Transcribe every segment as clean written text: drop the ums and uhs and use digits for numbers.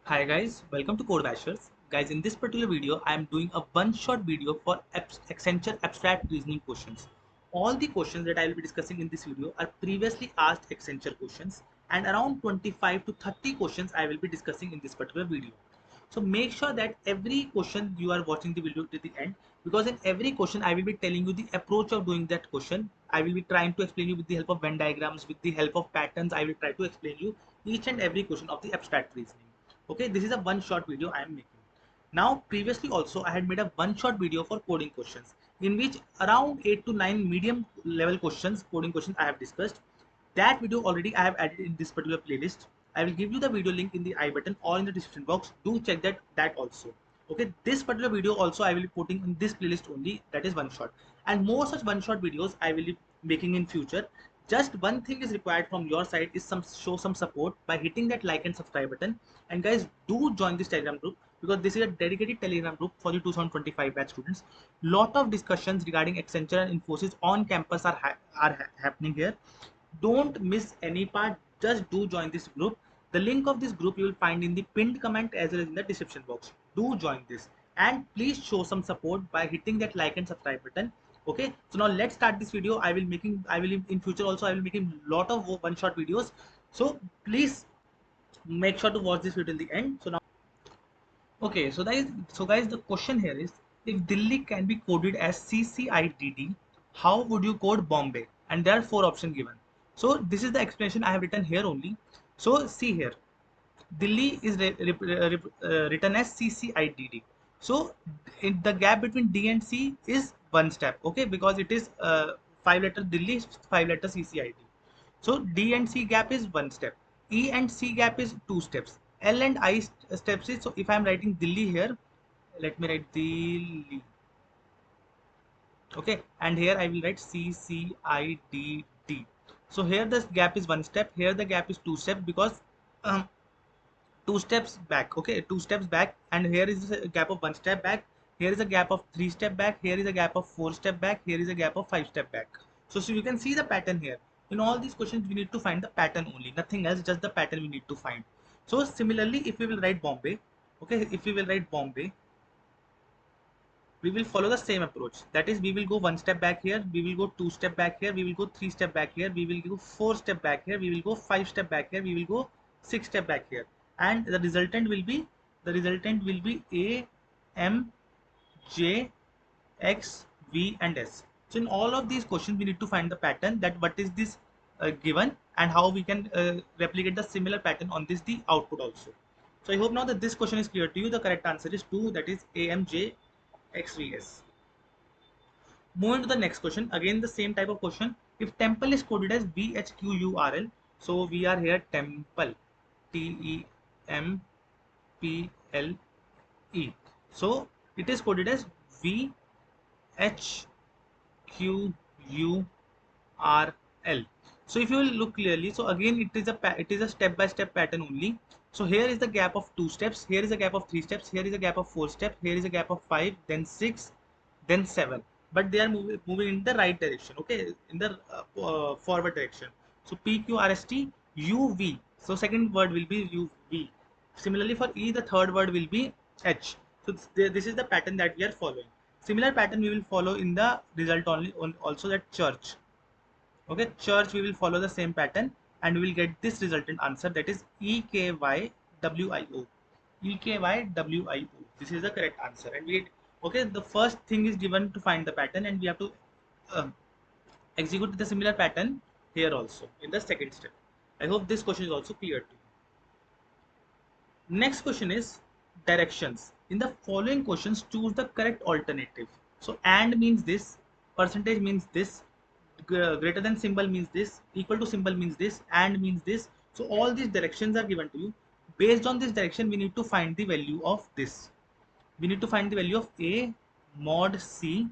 Hi guys, welcome to Code Bashers. Guys, in this particular video, I am doing a one-shot video for Accenture abstract reasoning questions. All the questions that I will be discussing in this video are previously asked Accenture questions, and around 25 to 30 questions I will be discussing in this particular video. So make sure that every question you are watching the video to the end, because in every question I will be telling you the approach of doing that question. I will be trying to explain you with the help of Venn diagrams, with the help of patterns. I will try to explain you each and every question of the abstract reasoning. Okay, this is a one shot video I am making. Now previously also I had made a one shot video for coding questions, in which around 8 to 9 medium level questions, coding questions I have discussed. That video already I have added in this particular playlist. I will give you the video link in the I button or in the description box. Do check that also. Okay, this particular video also I will be putting in this playlist only, that is one shot, and more such one shot videos I will be making in future. Just one thing is required from your side is show some support by hitting that like and subscribe button. And guys, do join this Telegram group, because this is a dedicated Telegram group for the 2025 batch students. Lot of discussions regarding Accenture and Infosys on campus are happening here. Don't miss any part. Just do join this group. The link of this group you will find in the pinned comment as well as in the description box. Do join this, and please show some support by hitting that like and subscribe button. Okay, so now let's start this video. I will in future also I will making lot of one shot videos, so please make sure to watch this video till the end. So now, okay, so guys, the question here is, if Delhi can be coded as CCIDD, how would you code Bombay? And there are four options given. So this is the explanation I have written here only. So see here, Delhi is written as CCIDD. So in the gap between D and C is one step, okay, because it is five letter Delhi, five letter CCID. So D and C gap is one step. E and C gap is two steps. L and I steps is, so if I am writing Delhi here, let me write Delhi. Okay, and here I will write CCIDD. So here the gap is one step. Here the gap is two steps, because um, two steps back. Okay, two steps back, and here is a gap of one step back. Here is a gap of three step back. Here is a gap of four step back. Here is a gap of five step back. So you can see the pattern here. In all these questions we need to find the pattern only, nothing else, just the pattern we need to find. So similarly, if we will write Bombay, okay, if we will write Bombay, we will follow the same approach. That is, we will go one step back here, we will go two step back here, we will go three step back here, we will go four step back here, we will go five step back here, we will go six step back here, and the resultant will be A, M, J, X, V, and S. So in all of these questions we need to find the pattern, that what is this given, and how we can replicate the similar pattern on this the output also. So I hope now that this question is clear to you. The correct answer is 2, that is AMJ XVS. Moving to the next question, again the same type of question. If temple is coded as VHQURL, so we are here temple, TEMPLE. So it is coded as VHQURL. So if you will look clearly, so again it is a step by step pattern only. So here is the gap of two steps, here is a gap of three steps, here is a gap of four steps, here is a gap of five, then six, then seven, but they are moving in the right direction, okay, in the forward direction. So PQRST UV, so second word will be UV. Similarly for E, the third word will be H. So this is the pattern that we are following. Similar pattern we will follow in the result only also, that church. Okay, church, we will follow the same pattern, and we will get this resultant answer, that is EKYWIO. EKYWIO. This is the correct answer. And we, okay, the first thing is given to find the pattern, and we have to uh, execute the similar pattern here also in the second step. I hope this question is also clear to you. Next question is directions. In the following questions, choose the correct alternative. So and means this, percentage means this, greater than symbol means this, equal to symbol means this, and means this. So all these directions are given to you. Based on this direction, we need to find the value of this. We need to find the value of A mod C.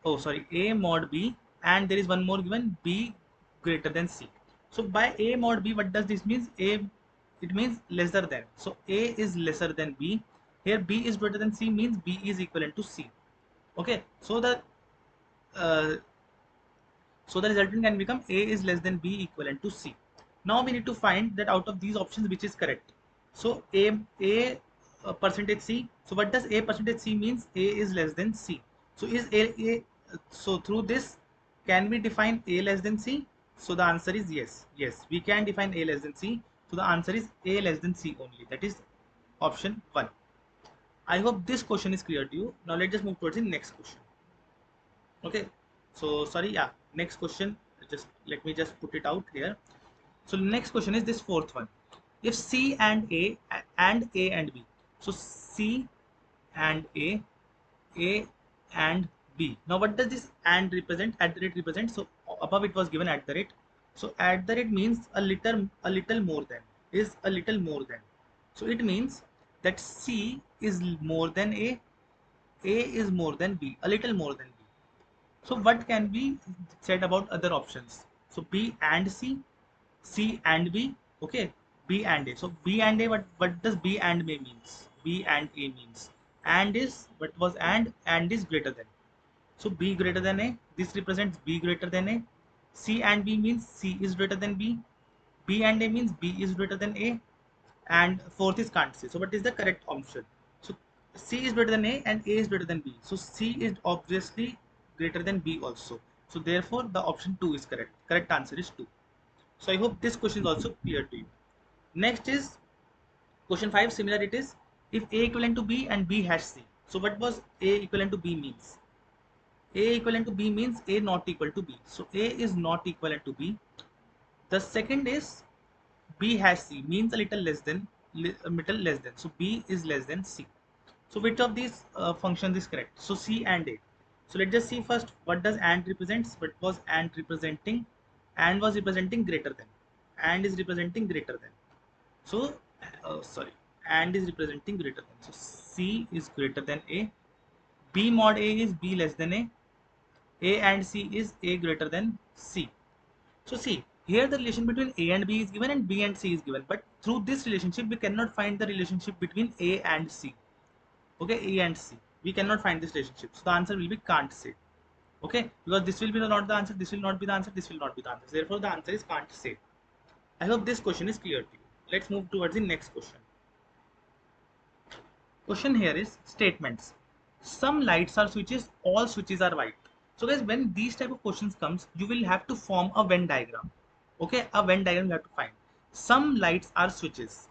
Oh, sorry, A mod B, and there is one more given, B greater than C. So by A mod B, what does this mean? A, it means lesser than. So A is lesser than B. Here B is greater than C means B is equivalent to C. Okay, so uh, the resultant can become A is less than B equivalent to C. Now we need to find that out of these options which is correct. So a percentage C. So what does a percentage C means? A is less than C. So is a so through this can we define a less than C? So the answer is yes. Yes, we can define a less than C. So the answer is a less than C only. That is option 1. I hope this question is clear to you. Now let's just move towards the next question. Okay. So sorry, yeah. Next question. Just let me just put it out here. So next question is this fourth one. If C and A and B. So C and A and B. Now what does this and represent? At the rate represent. So above it was given at the rate. So at the rate means a little more than, is a little more than. So it means that C is more than A is more than B, a little more than B. So what can be said about other options? So B and C and B, okay, B and A. So B and A, what does B and A means? B and A means and is what was and is greater than. So B greater than A, this represents B greater than A. C and B means C is greater than B. B and A means B is greater than A, and fourth is can't say. So what is the correct option? So C is greater than A and A is greater than B. So C is obviously greater than B also. So therefore the option 2 is correct. Correct answer is 2. So I hope this question is also clear to you. Next is question 5. Similar it is. If A equivalent to B and B has C. So what was A equivalent to B means? A equivalent to B means A not equal to B. So A is not equivalent to B. The second is B has C means a little less than, a little less than. So B is less than C. So which of these functions is correct? So C and A. So let's just see first what does and represents. What was and representing? And was representing greater than. And is representing greater than. So sorry, and is representing greater than. So C is greater than A. B mod A is B less than A. A and C is A greater than C. So see, here the relation between A and B is given and B and C is given. But through this relationship, we cannot find the relationship between A and C. Okay, A and C. We cannot find this relationship. So the answer will be can't say. Okay, because this will be not the answer, this will not be the answer, this will not be the answer. Therefore, the answer is can't say. I hope this question is clear to you. Let's move towards the next question. Question here is statements. Some lights are switches, all switches are white. So guys, when these type of questions comes, you will have to form a Venn diagram. Okay, a Venn diagram you have to find. Some lights are switches.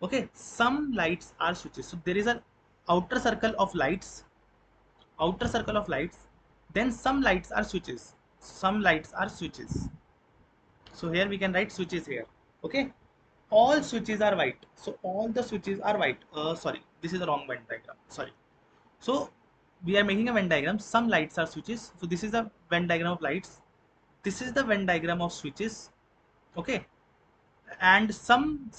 Okay, some lights are switches. So there is an outer circle of lights, outer circle of lights. Then some lights are switches. Some lights are switches. So here we can write switches here. Okay, all switches are white. So all the switches are white. Sorry, this is the wrong Venn diagram. Sorry. So we are making a Venn diagram. Some lights are switches. So this is a Venn diagram of lights. This is the Venn diagram of switches. Okay, and some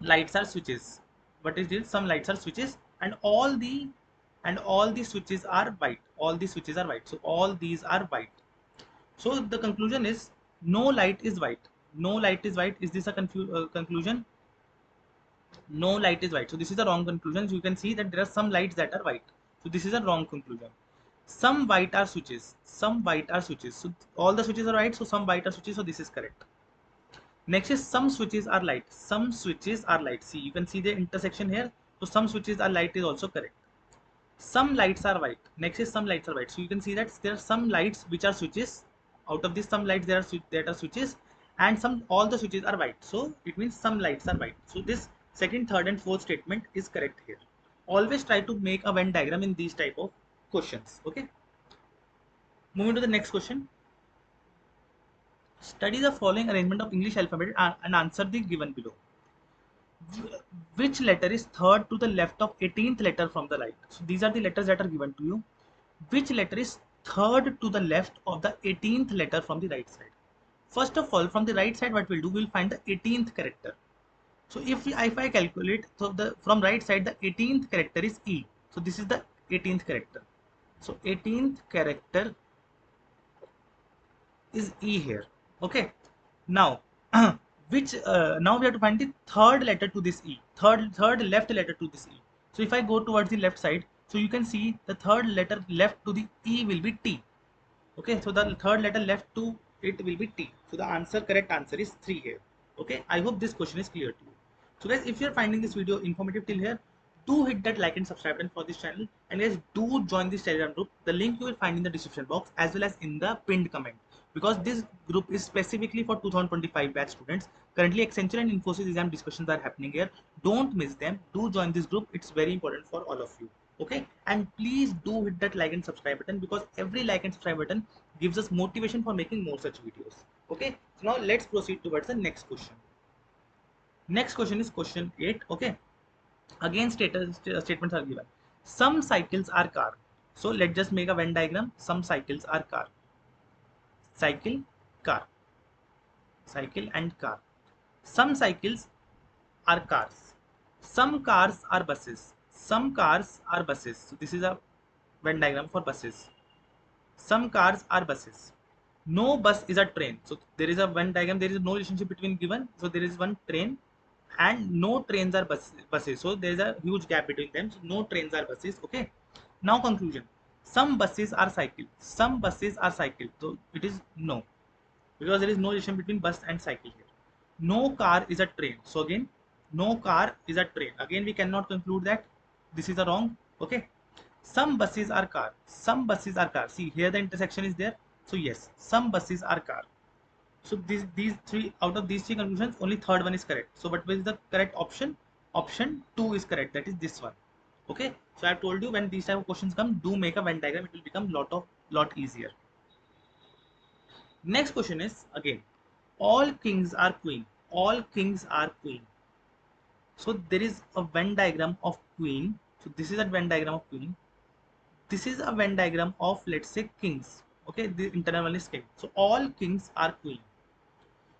lights are switches. What is this? Some lights are switches, and all the switches are white. All the switches are white. So all these are white. So the conclusion is no light is white. No light is white. Is this a conclusion? No light is white. So this is a wrong conclusion. So you can see that there are some lights that are white. So this is a wrong conclusion. Some white are switches. Some white are switches. So all the switches are white. So some white are switches. So this is correct. Next is some switches are light. Some switches are light. See, you can see the intersection here. So some switches are light is also correct. Some lights are white. Next is some lights are white. So you can see that there are some lights which are switches. Out of these some lights there are switches, and some all the switches are white. So it means some lights are white. So this second, third, and fourth statement is correct here. Always try to make a Venn diagram in these type of questions. Okay. Moving to the next question. Study the following arrangement of English alphabet and answer the given below. Which letter is third to the left of 18th letter from the right? So these are the letters that are given to you. Which letter is third to the left of the 18th letter from the right side? First of all, from the right side, what we'll do, we'll find the 18th character. So if I calculate, so the from right side, the 18th character is E. So this is the 18th character. So 18th character is E here. Okay. Now, which now we have to find the third letter to this E. Third left letter to this E. So if I go towards the left side, so you can see the third letter left to the E will be T. Okay, so the third letter left to it will be T. So the correct answer is 3 here. Okay, I hope this question is clear to you. So guys, if you're finding this video informative till here, do hit that like and subscribe button for this channel, and guys, do join this Telegram group. The link you will find in the description box as well as in the pinned comment, because this group is specifically for 2025 batch students. Currently Accenture and Infosys exam discussions are happening here. Don't miss them. Do join this group. It's very important for all of you. Okay, and please do hit that like and subscribe button, because every like and subscribe button gives us motivation for making more such videos. Okay, so now let's proceed towards the next question. Next question is question 8. Okay, again statements are given. Some cycles are car. So let's just make a Venn diagram. Some cycles are car. Cycle, car. Cycle and car. Some cycles are cars. Some cars are buses. Some cars are buses. So this is a Venn diagram for buses. Some cars are buses. No bus is a train. So there is a Venn diagram. There is no relationship between given. So there is one train, and no trains are buses. So there is a huge gap between them. So no trains are buses. Okay. Now conclusion. Some buses are cycle. Some buses are cycle. So it is no, because there is no relation between bus and cycle here. No car is a train. So again, no car is a train. Again, we cannot conclude that this is a wrong. Okay. Some buses are car. Some buses are car. See here the intersection is there. So yes, some buses are car. So these three, out of these three conclusions, only third one is correct. So what is the correct option? Option 2 is correct. That is this one. Okay. So I have told you, when these type of questions come, do make a Venn diagram. It will become lot easier. Next question is again, all kings are queen. All kings are queen. So there is a Venn diagram of queen. So this is a Venn diagram of queen. This is a Venn diagram of, let's say, kings. Okay, the internal one is king. So all kings are queen.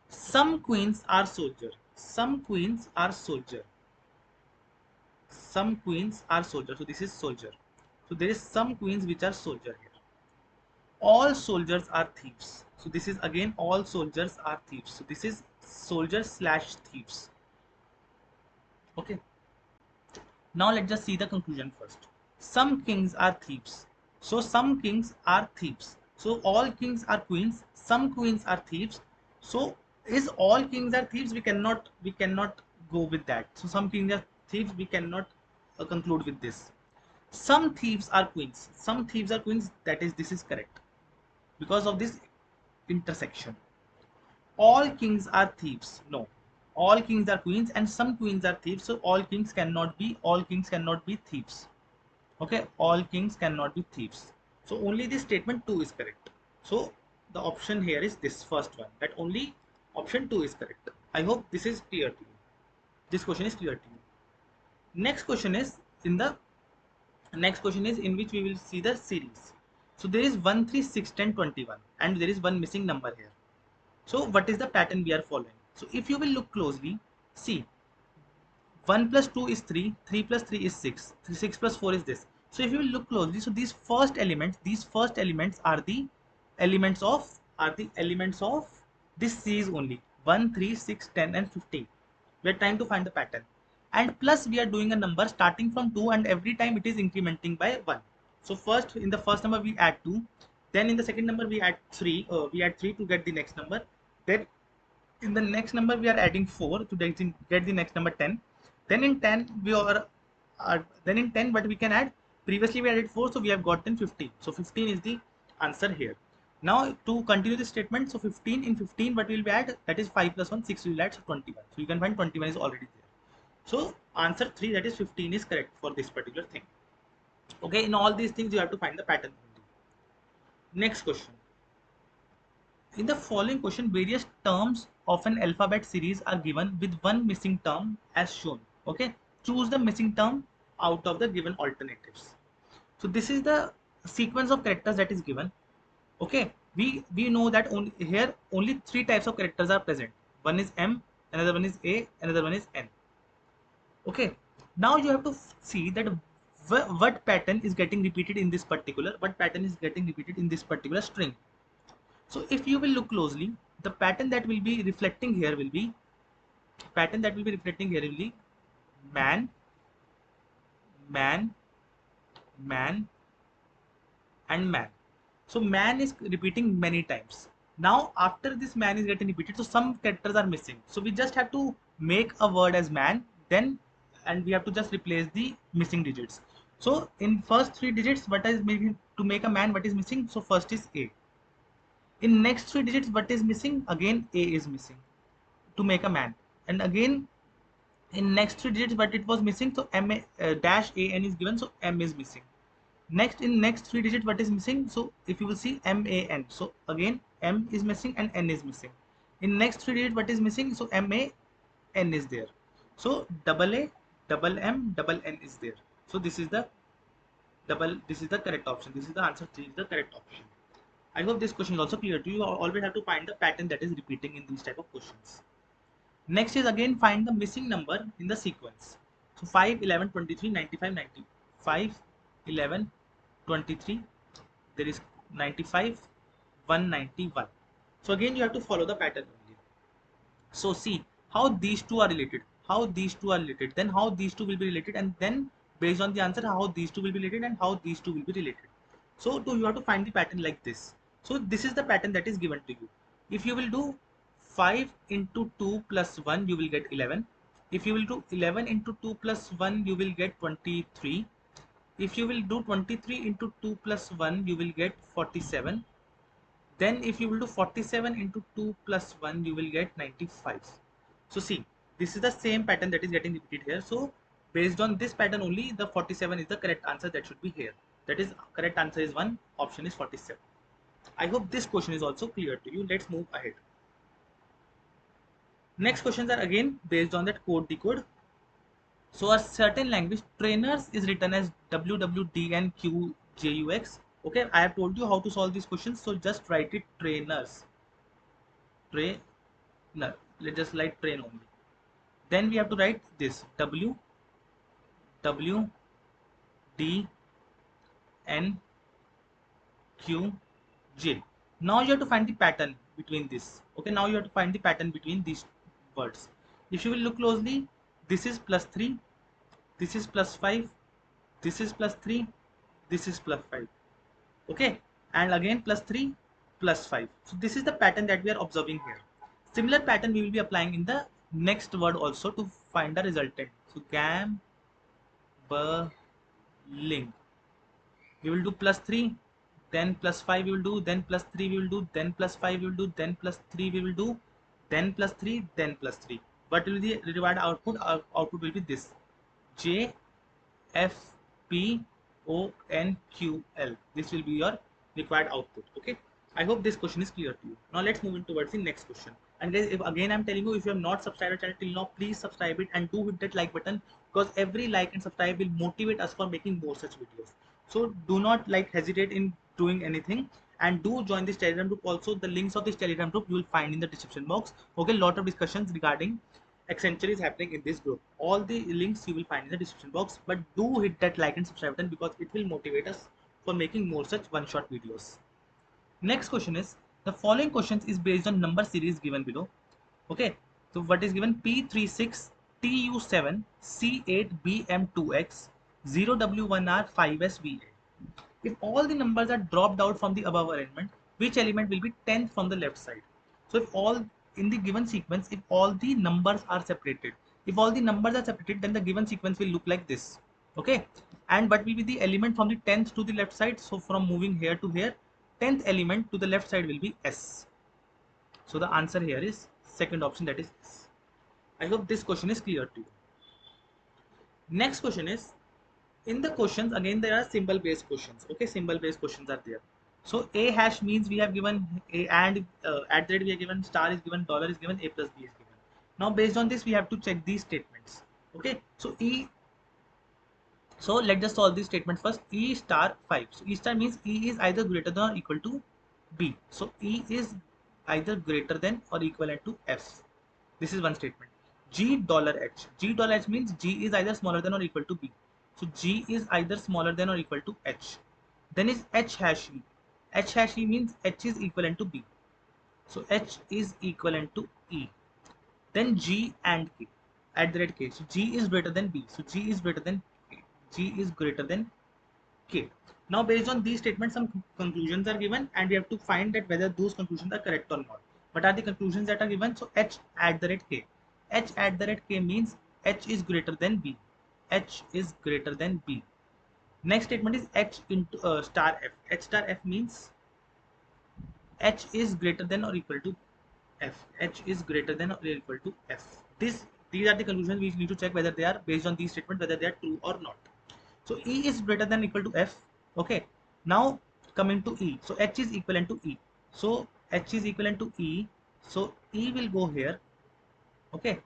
Some queens are soldier. Some queens are soldier. Some queens are soldier. So this is soldier. So there is some queens which are soldier here. All soldiers are thieves. So this is again, all soldiers are thieves. So this is soldiers slash thieves. Okay. Now let's just see the conclusion first. Some kings are thieves. So some kings are thieves. So all kings are queens. Some queens are thieves. So is all kings are thieves? We cannot go with that. So some kings are thieves. We cannot conclude with this. Some thieves are queens. Some thieves are queens. That is, this is correct because of this intersection. All kings are thieves. No, all kings are queens, and some queens are thieves. So all kings cannot be thieves. Okay, all kings cannot be thieves. So only this statement 2 is correct. So the option here is this first one, that only option 2 is correct. I hope this is clear to you. This question is clear to you. Next question is in which we will see the series. So there is 1, 3, 6, 10, 21, and there is one missing number here. So what is the pattern we are following? So if you will look closely, see, 1 plus 2 is 3, 3 plus 3 is 6, 6 plus 4 is this. So if you will look closely, so these first elements are the elements of this series only. 1, 3, 6, 10 and 15. We are trying to find the pattern. And plus we are doing a number starting from 2, and every time it is incrementing by 1. So first, in the first number we add 2, then in the second number we add 3 to get the next number. Then in the next number we are adding 4 to get the next number 10. Then in 10 what we can add, previously we added 4, so we have gotten 15. So 15 is the answer here. Now to continue this statement, so 15 in 15 what will be add, that is 5 plus 1, 6 will add, so 21. So you can find 21 is already there. So answer 3, that is 15, is correct for this particular thing. Okay, in all these things you have to find the pattern. Next question. In the following question, various terms of an alphabet series are given with one missing term as shown. Okay, choose the missing term out of the given alternatives. So this is the sequence of characters that is given. Okay, we know that only 3 types of characters are present. One is M, another one is A, another one is N. Okay, now you have to see that what pattern is getting repeated in this particular string. So if you will look closely, the pattern that will be reflecting here will be man, man, man, and man. So man is repeating many times. Now after this man is getting repeated, so some characters are missing. So we just have to make a word as man, then and we have to just replace the missing digits. So in first three digits, what is maybe to make a man, what is missing? So first is A. In next three digits, what is missing? Again A is missing to make a man. And again in next three digits, but it was missing, so M dash AN is given, so M is missing. Next in next three digits, what is missing? So if you will see MAN, so again M is missing and N is missing. In next three digits, what is missing? So MAN is there. So double A, double M, double N is there. So this is the correct option. This is the answer 3 is the correct option. I hope this question is also clear to you. You always have to find the pattern that is repeating in these type of questions. Next is again find the missing number in the sequence. So 5, 11, 23, 95, 90. 5, 11, 23, there is 95, 191. So again you have to follow the pattern only. So see how these two are related, then how these two will be related, and then based on the answer how these two will be related and how these two will be related. So you have to find the pattern like this. So this is the pattern that is given to you. If you will do 5 into 2 plus 1, you will get 11. If you will do 11 into 2 plus 1, you will get 23. If you will do 23 into 2 plus 1, you will get 47. Then if you will do 47 into 2 plus 1, you will get 95. So see, this is the same pattern that is getting repeated here. So based on this pattern only, the 47 is the correct answer that should be here. That is, correct answer is 1, option is 47. I hope this question is also clear to you. Let's move ahead. Next questions are again based on that code decode. So a certain language trainers is written as WWDNQJUX. Okay, I have told you how to solve these questions. So just write it trainers. Trainer. Let's just write train only. Then we have to write this WWDNQJ. Now you have to find the pattern between this. Okay, now you have to find the pattern between these words. If you will look closely, this is plus 3, this is plus 5, this is plus 3, this is plus 5. Okay, and again plus 3, plus 5. So this is the pattern that we are observing here. Similar pattern we will be applying in the next word also to find the resultant. So gambling. We will do plus 3, then plus 5 we will do, then plus 3 we will do, then plus 5 we will do, then plus 3 we will do, then plus 3, then plus 3. What will be the required output? Our output will be this: J F P O N Q L. This will be your required output. Okay, I hope this question is clear to you. Now let's move in towards the next question. And guys, if again I'm telling you, if you have not subscribed our channel till now, please subscribe it and do hit that like button, because every like and subscribe will motivate us for making more such videos. So do not hesitate in doing anything, and do join this Telegram group also. The links of this Telegram group you will find in the description box. Okay, lot of discussions regarding Accenture is happening in this group. All the links you will find in the description box, but do hit that like and subscribe button because it will motivate us for making more such one-shot videos. Next question is, the following questions is based on number series given below. Okay, so what is given? P36 TU7 C8 BM2X 0W1R 5SVA. If all the numbers are dropped out from the above arrangement, which element will be 10th from the left side? So if all in the given sequence, if all the numbers are separated, then the given sequence will look like this. Okay, and what will be the element from the 10th to the left side? So from moving here to here, 10th element to the left side will be S. So the answer here is second option, that is S. I hope this question is clear to you. Next question is, in the questions again there are symbol based questions. Okay, symbol based questions are there. So a hash means we have given a, and at the rate we have given, star is given, dollar is given, a plus b is given. Now based on this we have to check these statements. Okay, so let's just solve this statement first. E star 5. So E star means E is either greater than or equal to B. So E is either greater than or equivalent to F. This is one statement. G dollar H. G dollar H means G is either smaller than or equal to B. So G is either smaller than or equal to H. Then is H hash E. H hash E means H is equivalent to B. So H is equivalent to E. Then G and K. At the rate K. So G is greater than B. So G is greater than K. G is greater than K. Now based on these statements, some conclusions are given and we have to find that whether those conclusions are correct or not. What are the conclusions that are given? So H at the rate K. H at the rate K means H is greater than B. H is greater than B. Next statement is H into star F. H star F means H is greater than or equal to F. H is greater than or equal to F. These are the conclusions we need to check whether they are based on these statements, whether they are true or not. So E is greater than or equal to F. Okay. Now coming to E. So H is equivalent to E. So H is equivalent to E. So E will go here. Okay.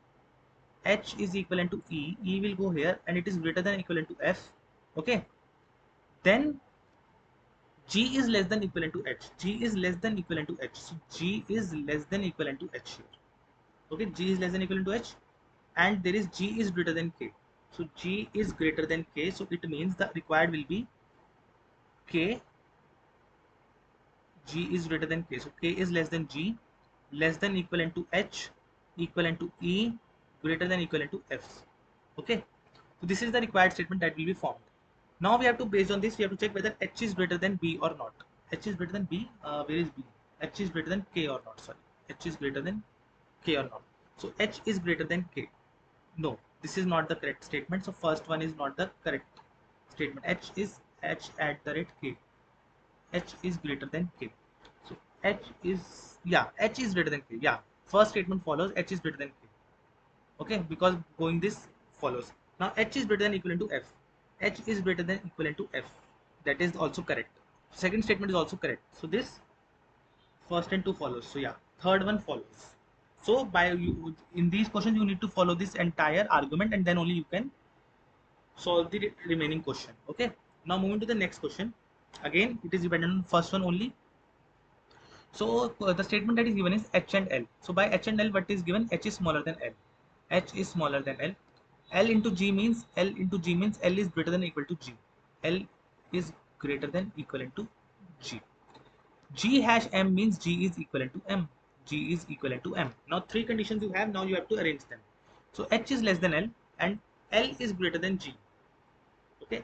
H is equivalent to E. E will go here and it is greater than or equivalent to F. Okay. Then G is less than equivalent to H. G is less than equivalent to H. So G is less than equivalent to H here. Okay, G is less than equivalent to H, and there is G is greater than K. So G is greater than K. So it means the required will be K. G is greater than K. So K is less than G, less than equivalent to H, equivalent to E, greater than equivalent to F. Okay. So this is the required statement that will be formed. Now we have to, based on this, we have to check whether H is greater than B or not. H is greater than B. Where is B? H is greater than K or not? Sorry. H is greater than K or not. So H is greater than K. No, this is not the correct statement. So first one is not the correct statement. H is H at the rate K. H is greater than K. So H is, yeah, H is greater than K. Yeah, first statement follows, H is greater than K. Okay, because going this follows. Now H is greater than equivalent to F. H is greater than equivalent to F. That is also correct. Second statement is also correct. So this first and two follows. So yeah, third one follows. So by you, in these questions you need to follow this entire argument and then only you can solve the remaining question. Okay. Now moving to the next question. Again, it is dependent on first one only. So the statement that is given is H and L. So by H and L, what is given? H is smaller than L. H is smaller than L. L into G means L into G means L is greater than or equal to G. L is greater than or equivalent to G. G hash M means G is equivalent to M. G is equivalent to M. Now three conditions you have. Now you have to arrange them. So H is less than L and L is greater than G. Okay,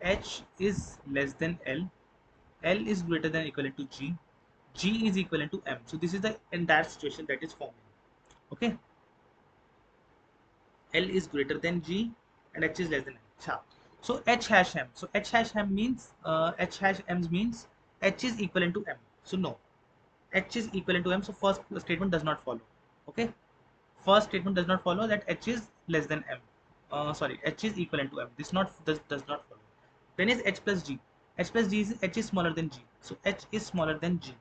H is less than L. L is greater than or equivalent to G. G is equivalent to M. So this is the entire situation that is forming. Okay. L is greater than G and H is less than M. So H hash M. So H hash M means H hash M means H is equivalent to M. So no, H is equivalent to M. So first statement does not follow. Okay, first statement does not follow that H is less than M. Sorry, H is equivalent to M. This does not follow. Then is H plus G. H plus G is H is smaller than G. So H is smaller than G.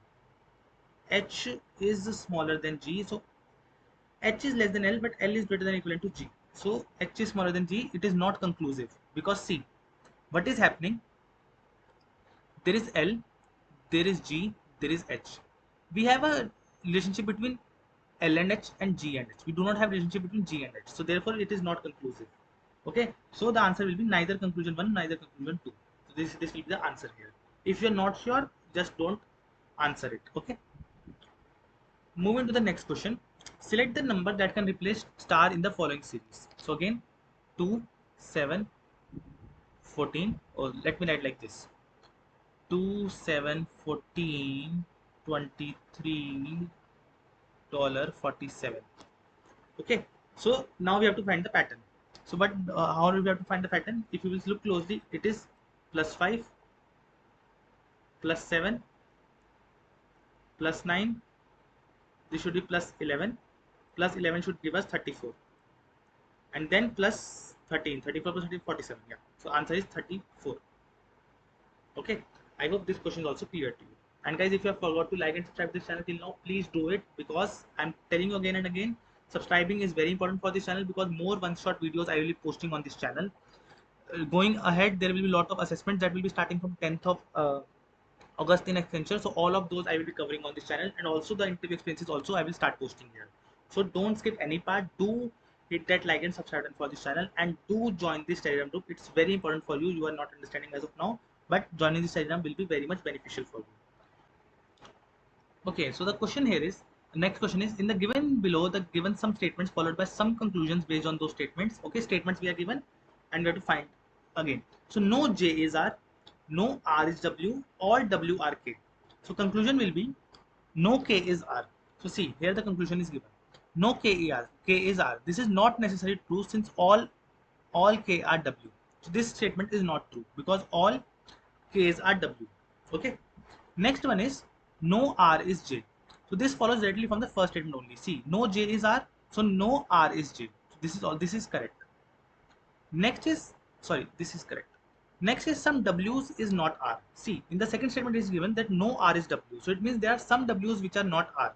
H is smaller than G. So H is less than L, but L is greater than or equivalent to G. So H is smaller than G. It is not conclusive because see, what is happening? There is L, there is G, there is H. We have a relationship between L and H and G and H. We do not have relationship between G and H. So therefore, it is not conclusive. Okay. So the answer will be neither conclusion 1, neither conclusion 2. So this will be the answer here. If you are not sure, just don't answer it. Okay. Moving to the next question. Select the number that can replace star in the following series. So again, 2, 7, 14. Or let me write like this. 2, 7, 14, 23, $47. Okay. So now we have to find the pattern. So but how do we have to find the pattern? If you will look closely, it is plus 5, plus 7, plus 9. This should be plus 11. Plus 11 should give us 34. And then plus 13. 34 plus 13, 47. Yeah. So answer is 34. Okay. I hope this question is also clear to you. And guys, if you have forgot to like and subscribe this channel till now, please do it, because I'm telling you again and again, subscribing is very important for this channel, because more one-shot videos I will be posting on this channel. Going ahead, there will be a lot of assessments that will be starting from 10th of August in Accenture. So all of those I will be covering on this channel, and also the interview experiences also I will start posting here. So don't skip any part. Do hit that like and subscribe for this channel, and do join this Telegram group. It's very important for you. You are not understanding as of now, but joining this Telegram will be very much beneficial for you. Okay, so the question here is, next question is, in the given below, the given some statements followed by some conclusions based on those statements. Okay, statements we are given and we have to find again. So no J is R, no R is W, or W are K. So conclusion will be no K is R. So see, here the conclusion is given. No K is R. This is not necessarily true since all K are W. So this statement is not true because all K's are W. Okay. Next one is no R is J. So this follows directly from the first statement only. See, no J is R, so no R is J. So this is all. This is correct. Next is, sorry, this is correct. Next is some W's is not R. See, in the second statement it is given that no R is W. So it means there are some W's which are not R.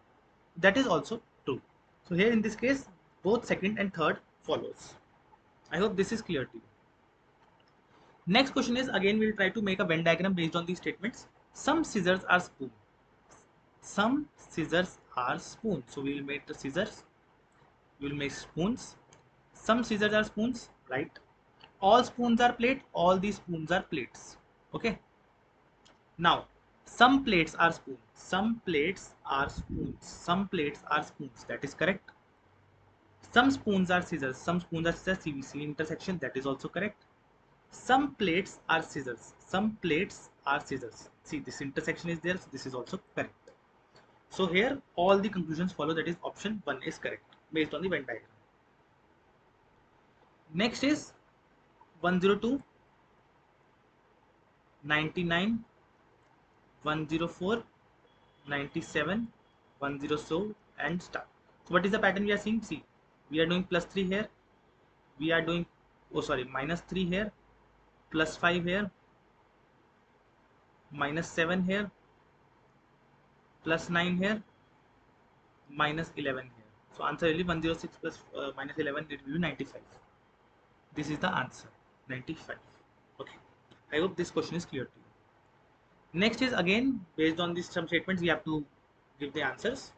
That is also true. So here in this case, both second and third follows. I hope this is clear to you. Next question is, again we will try to make a Venn diagram based on these statements. Some scissors are spoon. Some scissors are spoon. So we will make the scissors. We will make spoons. Some scissors are spoons, right? All spoons are plate. All these spoons are plates. Okay. Now, some plates are spoons. Some plates are spoons. Some plates are spoons. That is correct. Some spoons are scissors. Some spoons are scissors. CVC intersection. That is also correct. Some plates are scissors. Some plates are scissors. See, this intersection is there. So this is also correct. So here all the conclusions follow. That is option 1 is correct based on the Venn diagram. Next is 102, 99, 104, 97, 100 and star. So what is the pattern we are seeing? See, we are doing +3 here. We are doing, oh sorry, -3 here, +5 here, -7 here, +9 here, -11 here. So answer will be 106 plus -11, it will be 95. This is the answer, 95. Okay, I hope this question is clear to you. Next is again based on these some statements we have to give the answers.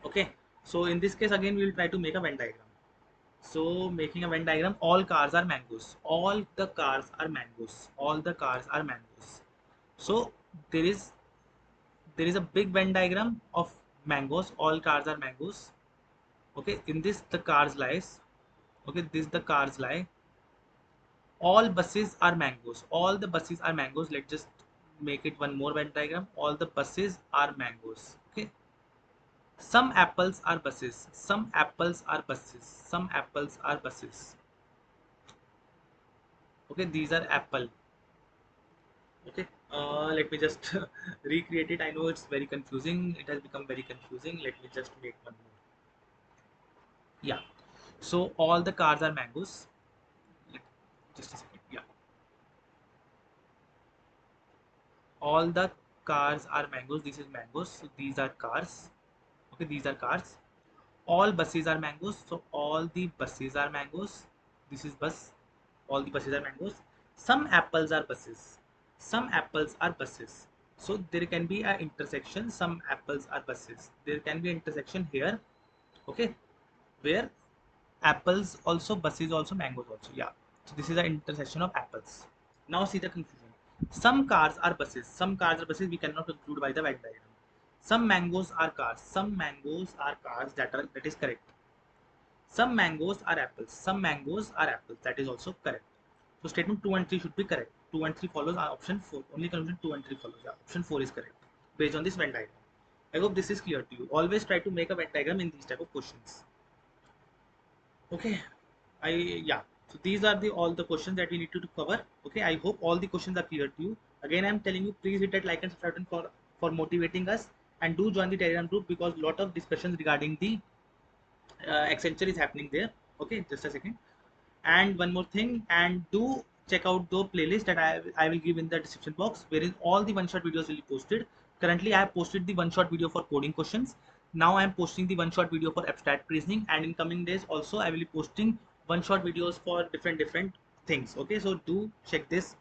Okay, so in this case again we will try to make a Venn diagram. So making a Venn diagram, all cars are mangoes. All the cars are mangoes. All the cars are mangoes. So there is a big Venn diagram of mangoes. All cars are mangoes. Okay, in this the cars lies. Okay, this the cars lie. All buses are mangoes. All the buses are mangoes. Let's just make it one more Venn diagram. All the buses are mangoes. Okay. Some apples are buses. Some apples are buses. Some apples are buses. Okay, these are apple. Okay, let me just recreate it. I know it's very confusing. It has become very confusing. Let me just make one more. Yeah. So all the cars are mangoes. Just a second. Yeah. All the cars are mangoes. This is mangoes. So these are cars. Okay, these are cars. All buses are mangoes. So all the buses are mangoes. This is bus. All the buses are mangoes. Some apples are buses. Some apples are buses. So there can be an intersection. Some apples are buses. There can be an intersection here. Okay, where apples also, buses also, mangoes also. Yeah. So this is an intersection of apples. Now see the confusion. Some cars are buses. Some cars are buses. We cannot conclude by the Venn diagram. Some mangoes are cars. Some mangoes are cars. That is correct. Some mangoes are apples. Some mangoes are apples. That is also correct. So statement 2 and 3 should be correct. 2 and 3 follows are option 4. Only conclusion 2 and 3 follows. Yeah, option 4 is correct based on this Venn diagram. I hope this is clear to you. Always try to make a Venn diagram in these type of questions. Okay. Yeah. So these are the all the questions that we need to cover. Okay. I hope all the questions are clear to you. Again, I'm telling you, please hit that like and subscribe button for motivating us, and do join the Telegram group because lot of discussions regarding the Accenture is happening there. Okay, just a second. And one more thing, and do check out the playlist that I will give in the description box, wherein all the one shot videos will be posted. Currently I have posted the one shot video for coding questions. Now I am posting the one shot video for abstract reasoning, and in coming days also I will be posting one shot videos for different things. Okay, so do check this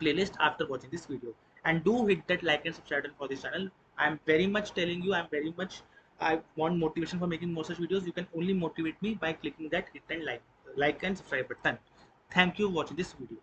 playlist after watching this video, and do hit that like and subscribe button for this channel. I'm very much telling you, I want motivation for making more such videos. You can only motivate me by clicking that hit and like and subscribe button. Thank you for watching this video.